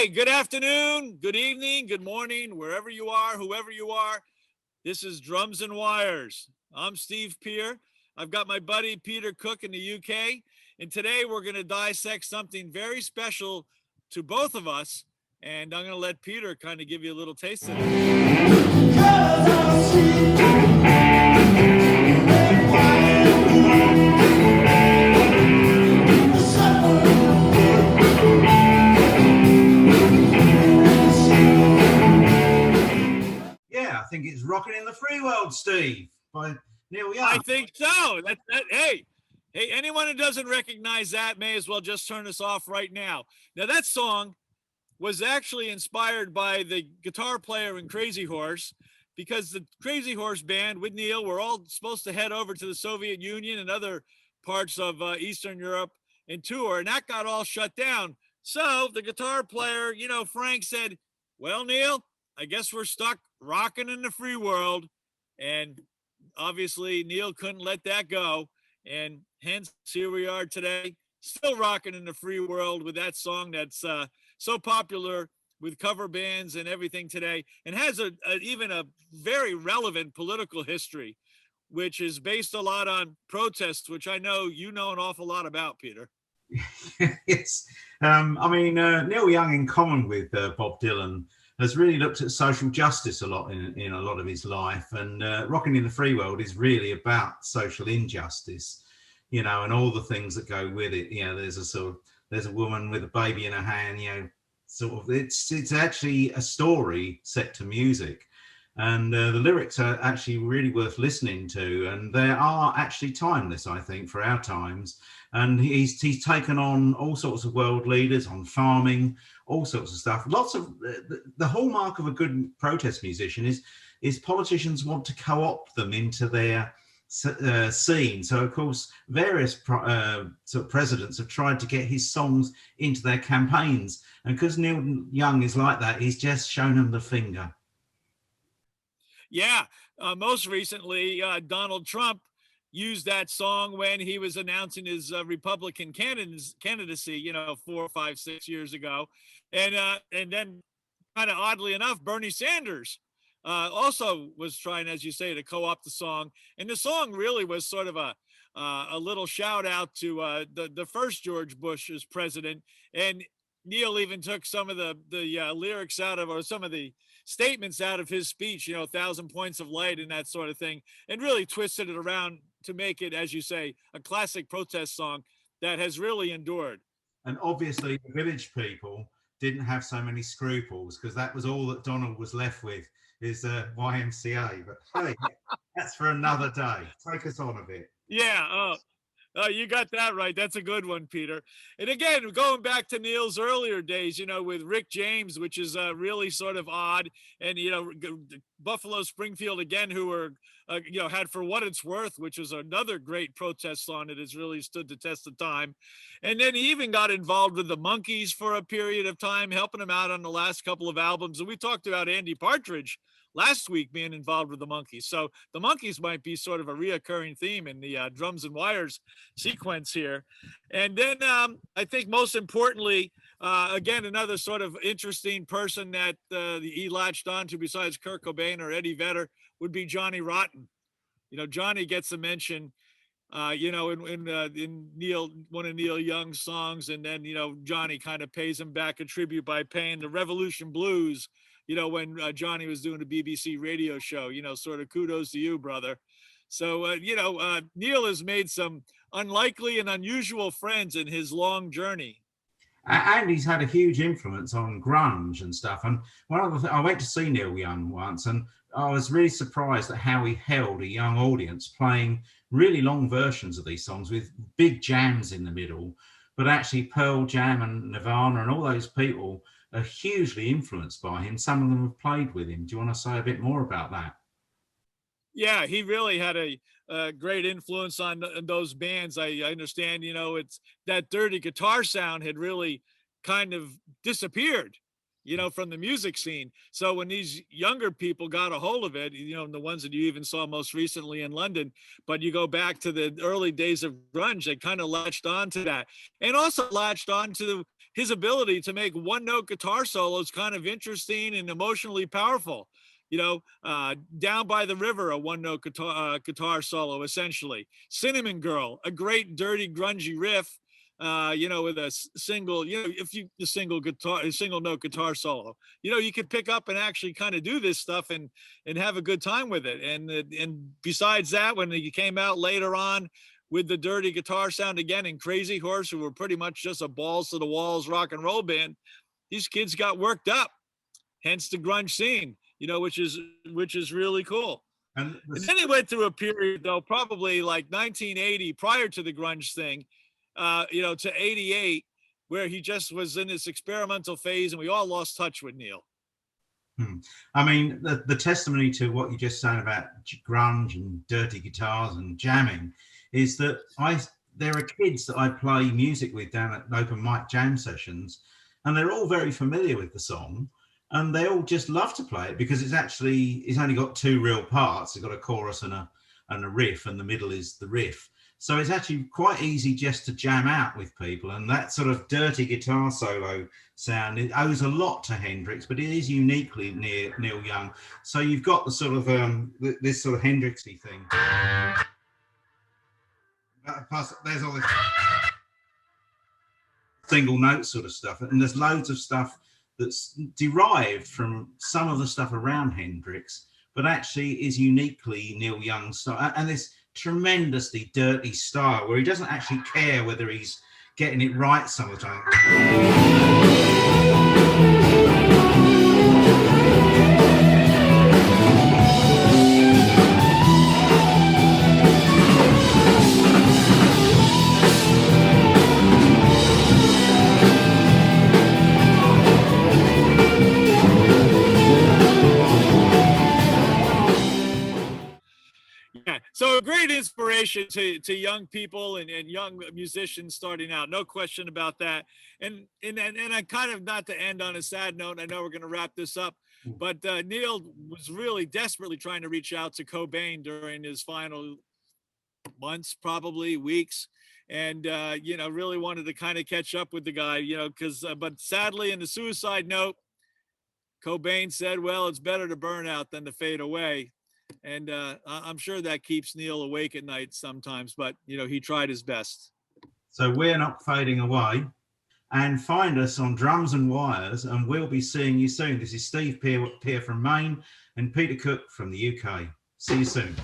Hey, good afternoon, good evening, good morning, wherever you are, whoever you are. This is Drums and Wires. I'm Steve Peer. I've got my buddy Peter Cook in the UK, and today we're going to dissect something very special to both of us, and I'm going to let Peter kind of give you a little taste of it. I think it's Rockin' in the Free World, Steve, by Neil Young. I think so. Hey, anyone who doesn't recognize that may as well just turn us off right now. Now, that song was actually inspired by the guitar player in Crazy Horse, because the Crazy Horse band with Neil were all supposed to head over to the Soviet Union and other parts of Eastern Europe and tour, and that got all shut down. So the guitar player, Frank said, well, Neil, I guess we're stuck rocking in the free world. And obviously Neil couldn't let that go. And hence here we are today, still rocking in the free world with that song that's so popular with cover bands and everything today, and has even a very relevant political history, which is based a lot on protests, which I know you know an awful lot about, Peter. Yes. Neil Young, in common with Bob Dylan, has really looked at social justice a lot in a lot of his life, and Rockin' in the Free World is really about social injustice, and all the things that go with it. There's a woman with a baby in her hand, it's actually a story set to music, and the lyrics are actually really worth listening to, and they are actually timeless, I think, for our times. And he's taken on all sorts of world leaders on farming, all sorts of stuff. Lots of the hallmark of a good protest musician is politicians want to co-opt them into their scene. So of course, various presidents have tried to get his songs into their campaigns, and because Neil Young is like that, he's just shown them the finger. Yeah, most recently, Donald Trump used that song when he was announcing his Republican candidacy, 4, 5, 6 years ago. And then kind of oddly enough, Bernie Sanders also was trying, as you say, to co-opt the song. And the song really was sort of a little shout out to the first George Bush as president. And Neil even took some of the lyrics out of, or some of the statements out of his speech, 1,000 points of light and that sort of thing, and really twisted it around to make it, as you say, a classic protest song that has really endured. And obviously the village people didn't have so many scruples, because that was all that Donald was left with, is YMCA. But hey, that's for another day. Take us on a bit. Yeah. Oh, you got that right. That's a good one, Peter. And again, going back to Neil's earlier days, with Rick James, which is really sort of odd. And, Buffalo Springfield, again, who were, had For What It's Worth, which was another great protest song that has really stood the test of time. And then he even got involved with the Monkees for a period of time, helping them out on the last couple of albums. And we talked about Andy Partridge last week being involved with the Monkees. So the Monkees might be sort of a reoccurring theme in the Drums and Wires sequence here. And then I think most importantly, again, another sort of interesting person that he latched on to besides Kurt Cobain or Eddie Vedder would be Johnny Rotten. Johnny gets a mention, in Neil, one of Neil Young's songs. And then, Johnny kind of pays him back a tribute by paying the Revolution Blues, when Johnny was doing a BBC radio show, sort of kudos to you, brother. So, Neil has made some unlikely and unusual friends in his long journey. And he's had a huge influence on grunge and stuff. And I went to see Neil Young once, and I was really surprised at how he held a young audience playing really long versions of these songs with big jams in the middle. But actually Pearl Jam and Nirvana and all those people are hugely influenced by him. Some of them have played with him. Do you want to say a bit more about that? Yeah, he really had a great influence on those bands. I understand, it's that dirty guitar sound had really kind of disappeared, from the music scene. So when these younger people got a hold of it, the ones that you even saw most recently in London, but you go back to the early days of grunge, they kind of latched on to that, and also latched on to his ability to make one note guitar solos kind of interesting and emotionally powerful. Down by the river, a one note guitar solo, essentially. Cinnamon Girl, a great dirty grungy riff, with a single, the single note guitar solo, you could pick up and actually kind of do this stuff and have a good time with it. And besides that, when he came out later on with the dirty guitar sound again in Crazy Horse, who were pretty much just a balls to the walls rock and roll band, these kids got worked up, hence the grunge scene, which is really cool. And then he went through a period, though, probably like 1980, prior to the grunge thing, to 88, where he just was in this experimental phase, and we all lost touch with Neil. I mean, the testimony to what you just said about grunge and dirty guitars and jamming is that there are kids that I play music with down at open mic jam sessions, and they're all very familiar with the song, and they all just love to play it because it's only got two real parts. It's got a chorus and a riff, and the middle is the riff. So it's actually quite easy just to jam out with people. And that sort of dirty guitar solo sound, it owes a lot to Hendrix, but it is uniquely Neil Young. So you've got the sort of this sort of Hendrixy thing. Plus, there's all this single note sort of stuff, and there's loads of stuff that's derived from some of the stuff around Hendrix, but actually is uniquely Neil Young style. And this tremendously dirty style where he doesn't actually care whether he's getting it right some of the time. So a great inspiration to young people and young musicians starting out, no question about that. And I kind of, not to end on a sad note, I know we're going to wrap this up, but Neil was really desperately trying to reach out to Cobain during his final months, probably weeks, and really wanted to kind of catch up with the guy, but sadly, in the suicide note, Cobain said, well, it's better to burn out than to fade away. And I'm sure that keeps Neil awake at night sometimes, but he tried his best. So we're not fading away. And find us on Drums and Wires, and we'll be seeing you soon. This is Steve Peer from Maine and Peter Cook from the UK. See you soon.